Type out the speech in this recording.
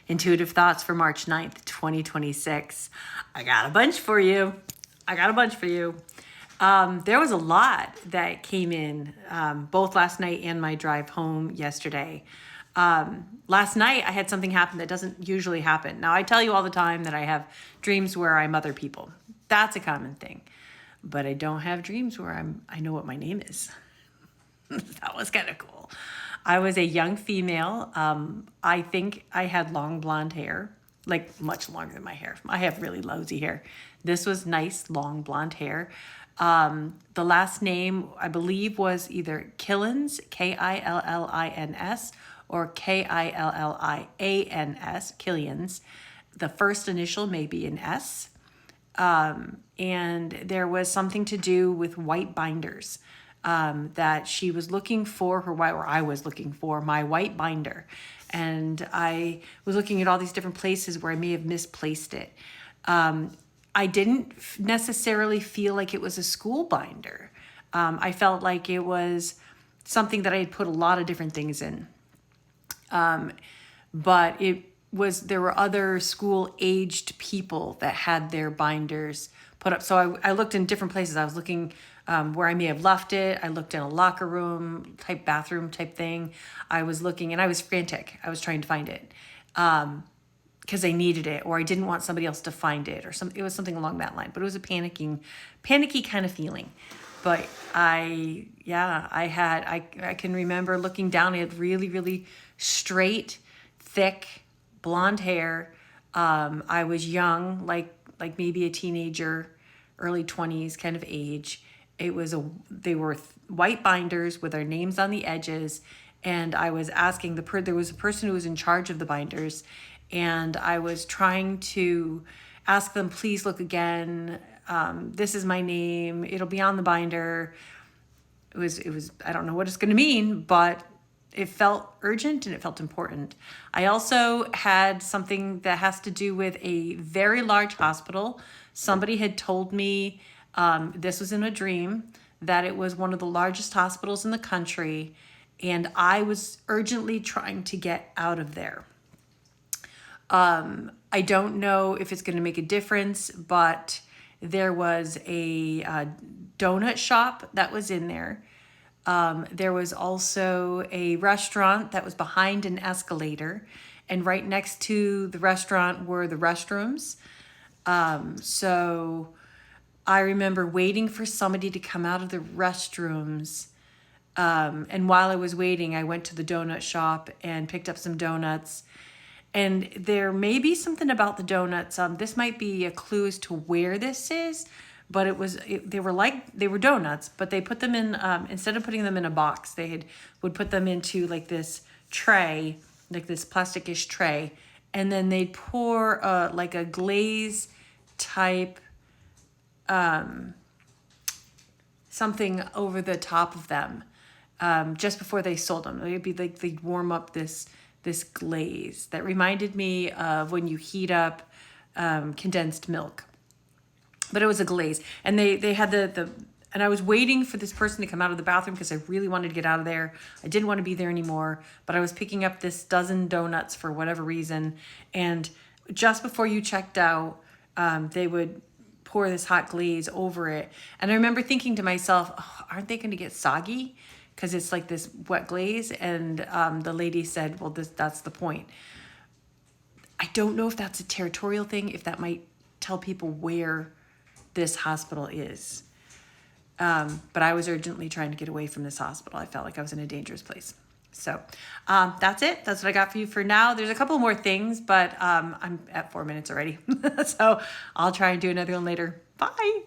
Intuitive Thoughts for March 9th, 2026. I got a bunch for you. There was a lot that came in, both last night and my drive home yesterday. Last night I had something happen that doesn't usually happen. Now I tell you all the time that I have dreams where I'm other people. That's a common thing. But I don't have dreams where I know what my name is. That was kind of cool. I was a young female. I think I had long blonde hair, like much longer than my hair. I have really lousy hair. This was nice, long blonde hair. The last name, I believe, was either Killins, Killins, or Killians, Killians. The first initial may be an S. And there was something to do with white binders. That she was looking for her white, or I was looking for my white binder. And I was looking at all these different places where I may have misplaced it. I didn't necessarily feel like it was a school binder. I felt like it was something that I had put a lot of different things in. But there were other school-aged people that had their binders put up. So I looked in different places. I was looking where I may have left it. I looked in a locker room type, bathroom type thing. I was looking and I was frantic. I was trying to find it because I needed it, or I didn't want somebody else to find it, or it was something along that line. But it was a panicky kind of feeling. But I can remember looking down. I had really, really straight, thick, blonde hair. I was young, like maybe a teenager, early 20s kind of age. They were white binders with our names on the edges. And I was asking there was a person who was in charge of the binders, and I was trying to ask them, please look again. This is my name. It'll be on the binder. It was, I don't know what it's going to mean, but it felt urgent and it felt important. I also had something that has to do with a very large hospital. Somebody had told me, this was in a dream, that it was one of the largest hospitals in the country, and I was urgently trying to get out of there. I don't know if it's going to make a difference, but there was a donut shop that was in there. There was also a restaurant that was behind an escalator, and right next to the restaurant were the restrooms. So I remember waiting for somebody to come out of the restrooms. And while I was waiting, I went to the donut shop and picked up some donuts. And there may be something about the donuts. This might be a clue as to where this is, but they were donuts, but they put them in, instead of putting them in a box, would put them into like this tray, like this plastic-ish tray. And then they'd pour like a glaze type, something over the top of them, just before they sold them. It'd be like they'd warm up this glaze that reminded me of when you heat up condensed milk. But it was a glaze. And they had and I was waiting for this person to come out of the bathroom because I really wanted to get out of there. I didn't want to be there anymore, but I was picking up this dozen donuts for whatever reason. And just before you checked out, they would pour this hot glaze over it. And I remember thinking to myself, oh, aren't they going to get soggy? Because it's like this wet glaze. And the lady said, well, that's the point. I don't know if that's a territorial thing, if that might tell people where this hospital is. But I was urgently trying to get away from this hospital. I felt like I was in a dangerous place. So that's it. That's what I got for you for now. There's a couple more things, but I'm at 4 minutes already. So I'll try and do another one later. Bye.